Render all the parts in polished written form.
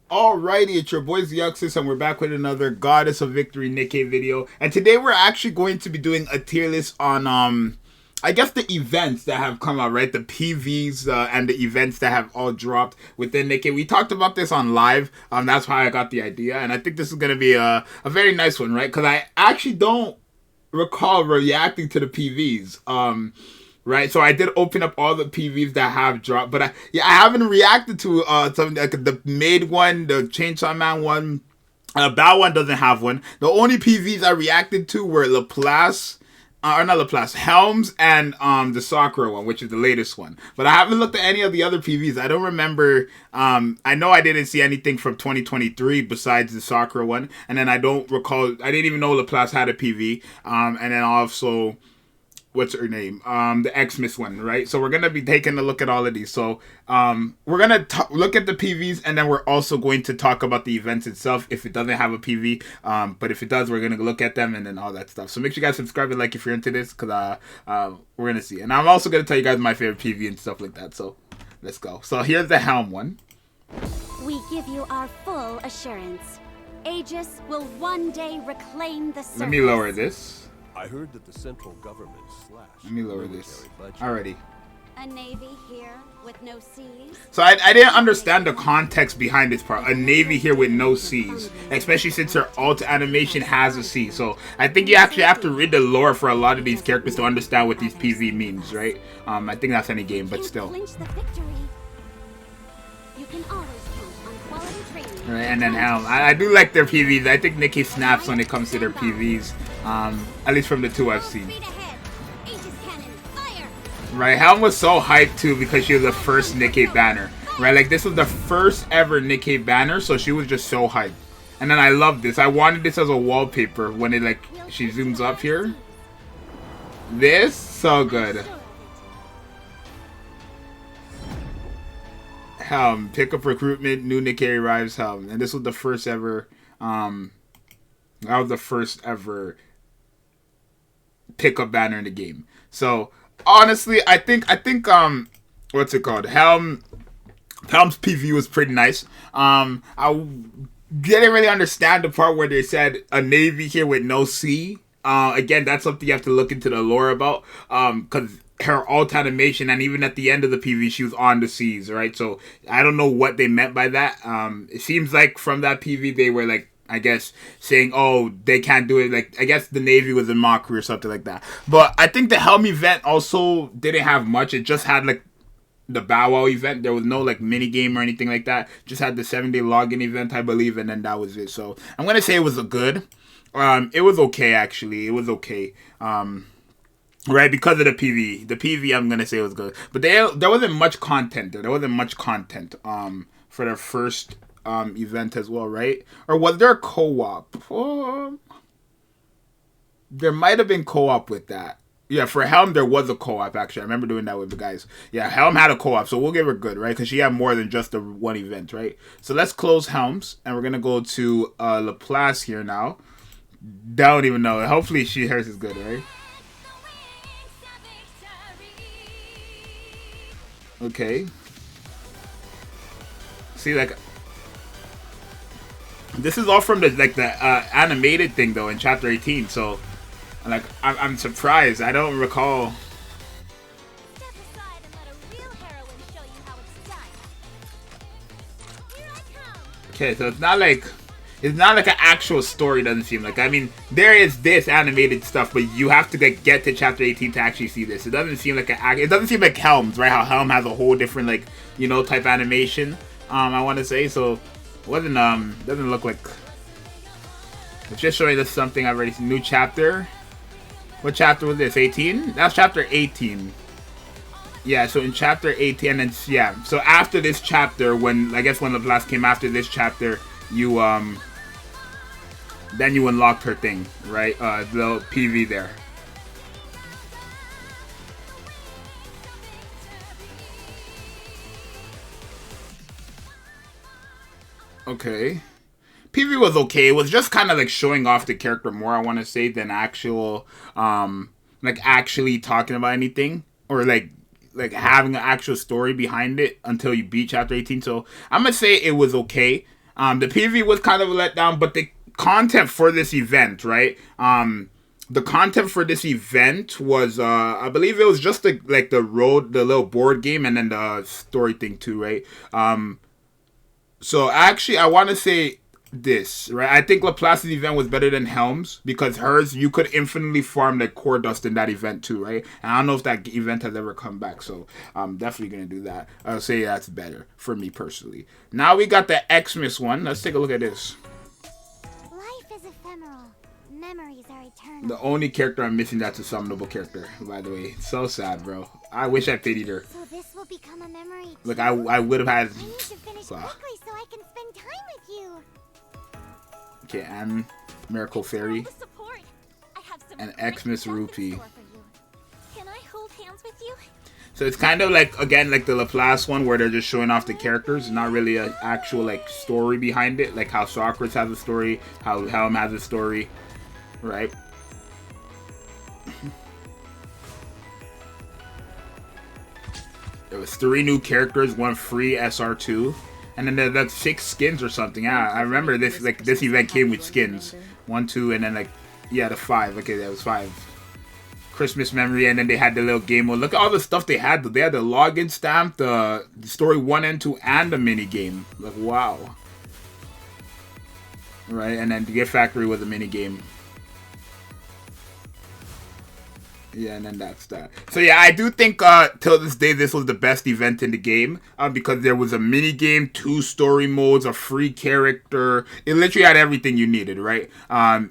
Alrighty, it's your boy Zxous, and we're back with another Goddess of Victory Nikke video. And today we're actually going to be doing a tier list on I guess the events that have come out, right? The PVs and the events that have all dropped within Nikke. We talked about this on live. That's how I got the idea, and I think this is gonna be a very nice one, right? Because I actually don't recall reacting to the PVs. Right, so I did open up all the PVs that have dropped, but I haven't reacted to something like the Maid one, the Chainsaw Man one. That one doesn't have one. The only PVs I reacted to were Laplace, or not Laplace, Helms, and the Sakura one, which is the latest one. But I haven't looked at any of the other PVs. I don't remember. I know I didn't see anything from 2023 besides the Sakura one, and then I don't recall. I didn't even know Laplace had a PV. And then also, what's her name? The Xmas one, right? So we're gonna be taking a look at all of these. So we're gonna look at the PVs, and then we're also going to talk about the events itself if it doesn't have a PV. But if it does, we're gonna look at them and then all that stuff. So make sure you guys subscribe and like if you're into this, because we're gonna see. And I'm also gonna tell you guys my favorite PV and stuff like that. So let's go. So here's the Helm one. We give you our full assurance. Aegis will one day reclaim the surface. Let me lower this. I heard that the central government slashed. Let me lower this. Alrighty. A navy here with no seas. So I didn't understand the context behind this part. A navy here with no seas, especially since her alt animation has a sea. So I think you actually have to read the lore for a lot of these characters to understand what these PV means, right? I think that's any game, but still. Right, and then Helm. I do like their PVs. I think Nikke snaps when it comes to their PVs. At least from the two I've seen. Right, Helm was so hyped too because she was the first Nikke banner. Right, like this was the first ever Nikke banner, so she was just so hyped. And then I love this. I wanted this as a wallpaper when it like she zooms up here. This so good. Helm, pick up recruitment, new Nikke arrives, Helm. And this was the first ever that was the first ever pickup banner in the game. So honestly, I think what's it called? Helm's PV was pretty nice. I didn't really understand the part where they said a navy here with no sea. Again, that's something you have to look into the lore about. Because her alt animation, and even at the end of the PV, she was on the seas, right? So I don't know what they meant by that. It seems like from that PV they were like, I guess, saying, oh, they can't do it. Like, I guess the Navy was in mockery or something like that. But I think the Helm event also didn't have much. It just had like the Bow Wow event. There was no like mini game or anything like that. Just had the 7-day login event, I believe, and then that was it. So I'm gonna say it was a good. It was okay actually. It was okay. Right, because of the PV. The PV, I'm gonna say, was good, but there wasn't much content. There wasn't much content. For their first event as well, right? Or was there a co-op? There might have been co-op with that. Yeah, for Helm there was a co-op actually. I remember doing that with the guys. Yeah, Helm had a co-op, so we'll give her good, right? Because she had more than just the one event, right? So let's close Helms, and we're gonna go to Laplace here now. Don't even know. Hopefully hers is good, right? Okay. See, like, this is all from the animated thing though in chapter 18. So, like, I'm surprised. I don't recall. Okay, so it's not like an actual story. Doesn't seem like. I mean, there is this animated stuff, but you have to like get to chapter 18 to actually see this. It doesn't seem like it doesn't seem like Helm's, right? How Helm has a whole different like type animation. I want to say so. It wasn't doesn't look like. It's just showing us something I've already seen. New chapter. What chapter was this? 18. That's chapter 18. Yeah, so in chapter 18, and yeah, so after this chapter, when Laplace came after this chapter, you then you unlocked her thing, right? The PV there. Okay. PV was okay. It was just kind of like showing off the character more, I want to say, than actual, like actually talking about anything or like having an actual story behind it until you beat chapter 18. So I'm gonna say it was okay. The PV was kind of a letdown, but the content for this event, right? The content for this event was, I believe it was just the little board game, and then the story thing too, right? So actually, I want to say this, right? I think Laplace's event was better than Helm's, because hers, you could infinitely farm like core dust in that event too, right? And I don't know if that event has ever come back, so I'm definitely gonna do that. I'll say that's better for me personally. Now we got the Xmas one. Let's take a look at this. Life is ephemeral. Memories are eternal. The only character I'm missing that's a summonable character, by the way. It's so sad, bro. I wish I pitied her. So this will become a memory. Look, I would have had. I need to finish quickly so I can spend time with you. Okay, and Miracle Fairy, and Xmas Rupee. Can I hold hands with you? So it's kind of like, again, like the Laplace one, where they're just showing off the characters, not really an actual like story behind it, like how Socrates has a story, how Helm has a story, right? There was 3 new characters, 1 free SR2. And then there's like 6 skins or something. Yeah, I remember this. Like this event came with skins, 1, 2, and then like the 5. Okay, that was 5. Christmas memory, and then they had the little game mode. Look at all the stuff they had. They had the login stamp, the story 1 and 2, and the mini game. Like wow. Right, and then the Gift Factory was a mini game. Yeah, and then that's that. So yeah, I do think till this day this was the best event in the game, because there was a mini game, 2 story modes, a free character. It literally had everything you needed, right?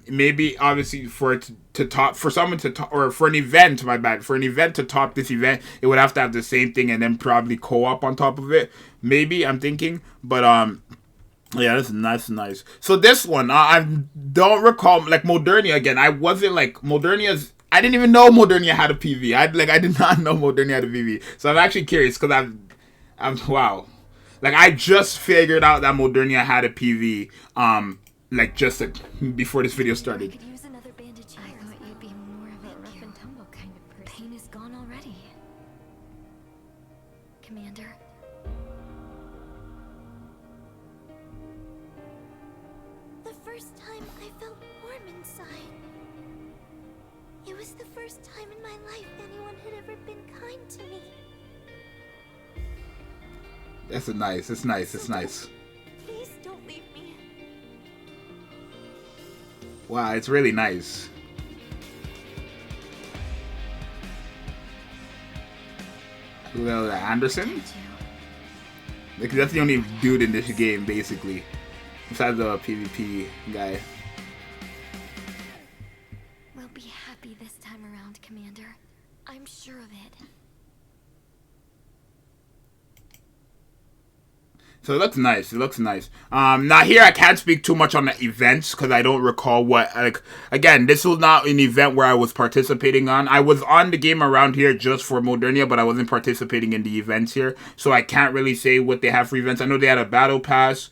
Maybe obviously for it to top, for someone to top, or for an event, my bad, for an event to top this event, it would have to have the same thing and then probably co-op on top of it. Maybe, I'm thinking, but yeah, that's nice. So this one, I don't recall, like Modernia again. I wasn't like Modernia's. I didn't even know Modernia had a PV. I did not know Modernia had a PV. So I'm actually curious, because I'm wow. Like I just figured out that Modernia had a PV. Like just before this video started. I could use another bandage. I thought you'd be more of a rough and tumble kind of person. Pain is gone already, Commander. The first time I felt warm inside. It was the first time in my life anyone had ever been kind to me. It's nice. It's nice. Please don't leave me. Wow, it's really nice. Who else? Anderson? Like, that's the only dude in this game, basically. Besides the PvP guy. We'll be happy this time around, Commander. I'm sure of it. So it looks nice. Now here I can't speak too much on the events because I don't recall what, like, again, this was not an event where I was participating on. I was on the game around here just for Modernia, but I wasn't participating in the events here. So I can't really say what they have for events. I know they had a battle pass.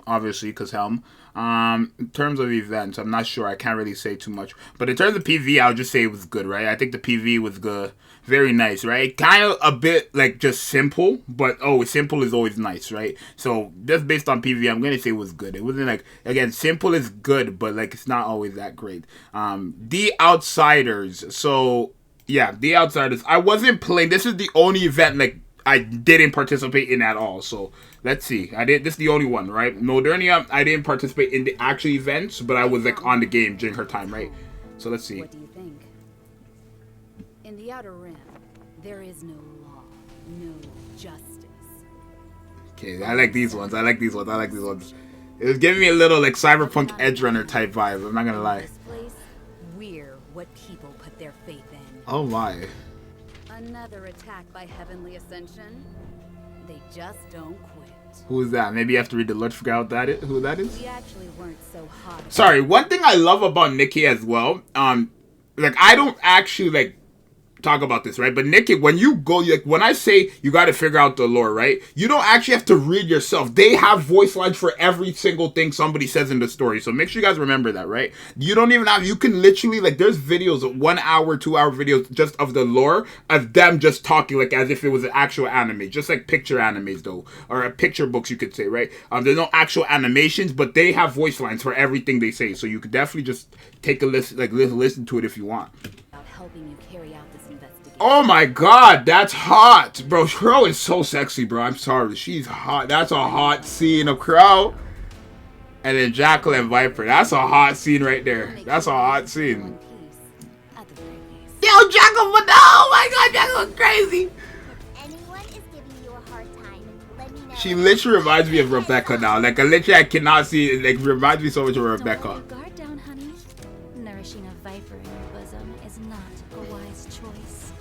Obviously, because Helm. In terms of events, I'm not sure. I can't really say too much. But in terms of PV, I'll just say it was good, right? I think the PV was good. Very nice, right? Kind of a bit, like, just simple. But, simple is always nice, right? So, just based on PV, I'm going to say it was good. It wasn't, like, again, simple is good, but, like, it's not always that great. The Outsiders. So, yeah, The Outsiders. I wasn't playing. This is the only event, like, I didn't participate in at all. So let's see. This is the only one, right? Modernia, I didn't participate in the actual events, but I was like on the game during her time, right? So let's see. What do you think? In the Outer Rim, there is no law, no justice. Okay, I like these ones. It was giving me a little like Cyberpunk Edge Runner type vibe. I'm not gonna lie. This place, we're what people put their faith in. Oh my. Another attack by Heavenly Ascension. They just don't quit. Who is that? Maybe you have to read the Lord to figure out who that is. We actually weren't so hot. Sorry, one thing I love about Nikke as well, like I don't actually like talk about this, right? But Nikke, when you go, like when I say you got to figure out the lore, right? You don't actually have to read yourself. They have voice lines for every single thing somebody says in the story. So make sure you guys remember that, right? You don't even have, you can literally, like, there's videos, 1 hour, 2 hour videos just of the lore of them just talking like as if it was an actual anime, just like picture animes though, or picture books you could say, right? There's no actual animations, but they have voice lines for everything they say. So you could definitely just take a listen, like listen to it if you want. Helping you carry out this investigation. Oh my god, that's hot. Bro, Crow is so sexy, bro. I'm sorry. She's hot. That's a hot scene of Crow. And then Jackal and Viper. That's a hot scene right there. That's a hot scene. Yo, Jackal, but oh my god, Jackal's crazy. Anyone is giving you a hard time, let me know. She literally reminds me of Rebecca now. Like, literally, I cannot see it. Like, reminds me so much of Rebecca. Don't let your guard down, honey. Nourishing a viper in your bosom is not a wise choice.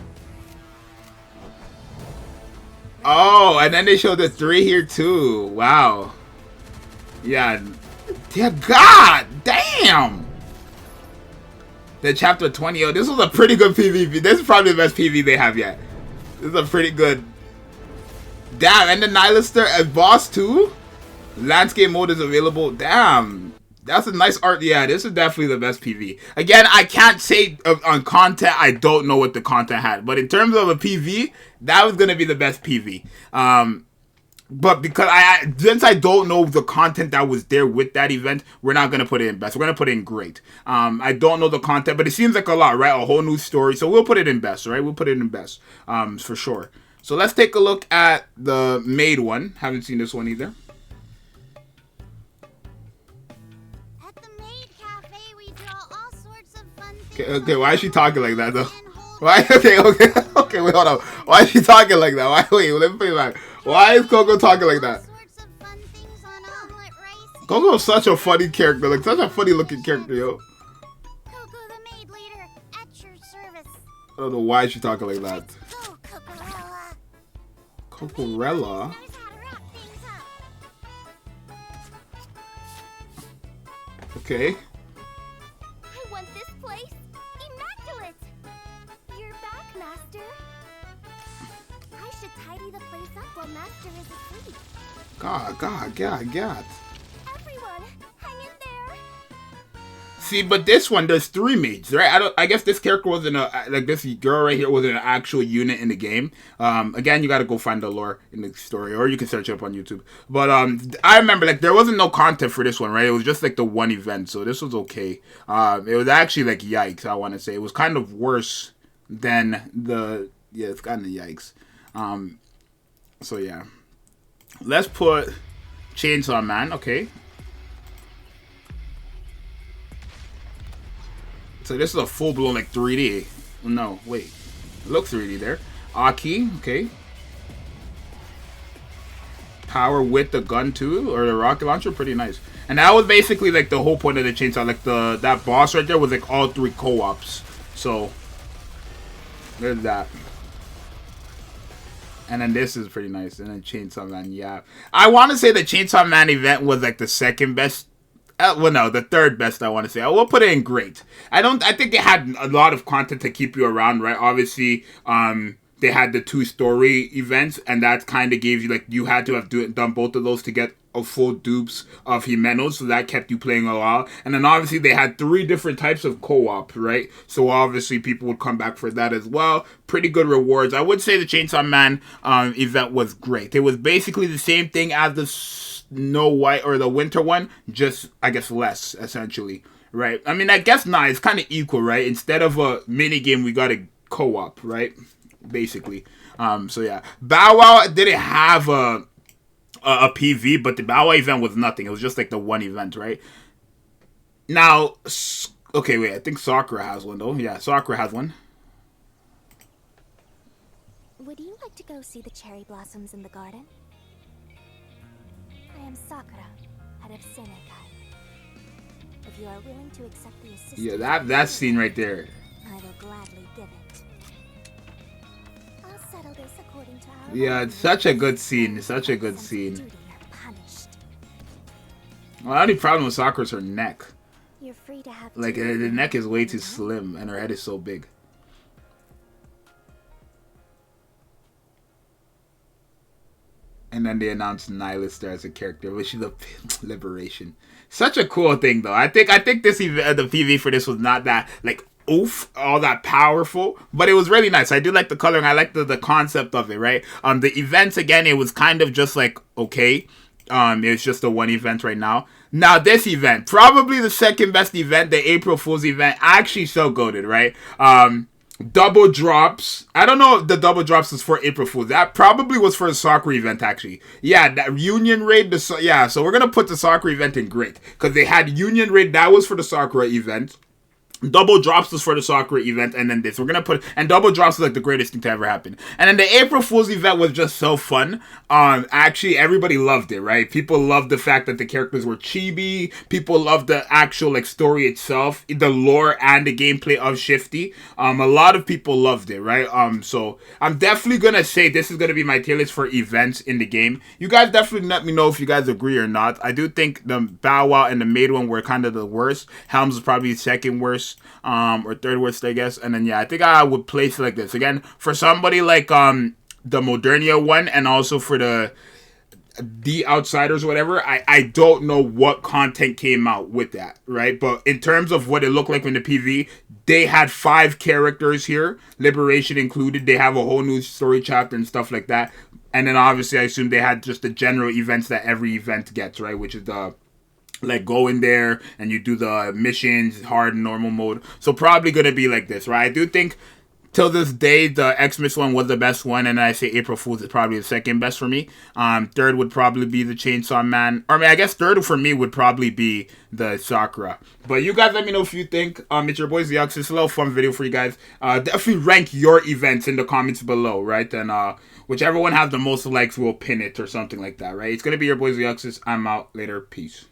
Oh, and then they showed the 3 here too. Wow. Yeah. Dear God, damn. The chapter 20. Oh, this was a pretty good PvP. This is probably the best PV they have yet. This is a pretty good. Damn, and the Nihilister as boss too. Landscape mode is available. Damn. That's a nice art. Yeah, this is definitely the best PV. Again, I can't say on content. I don't know what the content had. But in terms of a PV, that was going to be the best PV. But because since I don't know the content that was there with that event, we're not going to put it in best. We're going to put it in great. I don't know the content, but it seems like a lot, right? A whole new story. So we'll put it in best, right? We'll put it in best for sure. So let's take a look at the maid one. Haven't seen this one either. At the maid cafe, we draw all sorts of fun things. Okay, why is she talking like that though? Why? Okay, wait, hold on. Why is she talking like that? Wait, let me put it back. Why is Coco talking like that? Coco's such a funny character, like such a funny looking character, yo. Coco the maid leader, at your service. I don't know why she's talking like that. Go, Cocorella. Cocorella? Knows how to wrap things up. Okay. I want this place immaculate. You're back, Master. I should tidy the place up while Master is asleep. God. Everyone, hang in there. See, but this one, there's 3 maids, right? I guess this character wasn't like this girl right here wasn't an actual unit in the game. Again, you gotta go find the lore in the story, or you can search it up on YouTube. But I remember like there wasn't no content for this one, right? It was just like the one event, so this was okay. It was actually like yikes, I want to say. It was kind of worse than the it's kind of yikes. So yeah, let's put Chainsaw Man. Okay. So this is a full-blown like 3D. No, wait. It looks 3D there. Aki, okay. Power with the gun too, or the rocket launcher, pretty nice. And that was basically like the whole point of the chainsaw. Like that boss right there was like all 3 co-ops. So there's that. And then this is pretty nice. And then Chainsaw Man, yeah. I want to say the Chainsaw Man event was like the second best. Well, no, the third best, I want to say. I will put it in great. I think it had a lot of content to keep you around, right? Obviously, they had the 2 story events, and that kind of gave you, like, you had to have done both of those to get a full dupes of Jimenos, so that kept you playing a while. And then obviously they had 3 different types of co-op, right? So obviously people would come back for that as well. Pretty good rewards. I would say the Chainsaw Man event was great. It was basically the same thing as the Snow White or the Winter one, just I guess less essentially, right? I mean, I guess not. It's kind of equal, right? Instead of a mini game, we got a co-op, right? Basically. So yeah, Bow Wow didn't have a PV, but the Bow Wow event was nothing. It was just like the one event, right? Now, okay, wait. I think Sakura has one though. Yeah, Sakura has one. Would you like to go see the cherry blossoms in the garden? I am Sakura, head of Senekai. If you are willing to accept the assistance... Yeah, that scene right there. I will gladly give it. I'll settle this according to our... Yeah, it's such a good scene. Such a good scene. Well, the only problem with Sakura is her neck. You're free to have... Like, the neck is way too slim, and her head is so big. And then they announced Nihilus there as a character, which is a liberation. Such a cool thing, though. I think this event, the PV for this was not that like oof, all that powerful, but it was really nice. I do like the coloring. I like the concept of it, right? The events again, it was kind of just like okay. It's just the one event right now. Now this event, probably the second best event, the April Fool's event, actually so goated, right? Double drops. I don't know if the double drops was for April Fool's. That probably was for a soccer event, actually. Yeah, that Union Raid. So we're going to put the soccer event in great. Because they had Union Raid. That was for the soccer event. Double drops was for the soccer event, and then this. We're gonna put, and double drops was like the greatest thing to ever happen. And then the April Fool's event was just so fun. Actually, everybody loved it, right? People loved the fact that the characters were chibi. People loved the actual like story itself, the lore and the gameplay of Shifty. A lot of people loved it, right? So I'm definitely gonna say this is gonna be my tier list for events in the game. You guys definitely let me know if you guys agree or not. I do think the Bow Wow and the Maid one were kind of the worst. Helm's was probably the second worst. Or third worst, I guess. And then yeah, I think I would place it like this. Again, for somebody like the Modernia one, and also for the Outsiders or whatever, I don't know what content came out with that, right? But in terms of what it looked like in the PV, they had 5 characters here, Liberation included. They have a whole new story chapter and stuff like that. And then obviously I assume they had just the general events that every event gets, right? Which is the like go in there and you do the missions, hard and normal mode. So probably gonna be like this, right? I do think till this day the Xmas one was the best one, and I say April Fool's is probably the second best for me. Third would probably be the Chainsaw Man, or I mean I guess third for me would probably be the Sakura. But you guys let me know if you think. It's your boy Zxous. It's a little fun video for you guys. Definitely rank your events in the comments below, right? And whichever one has the most likes will pin it or something like that, right? It's gonna be your boy Zxous. I'm out. Later. Peace.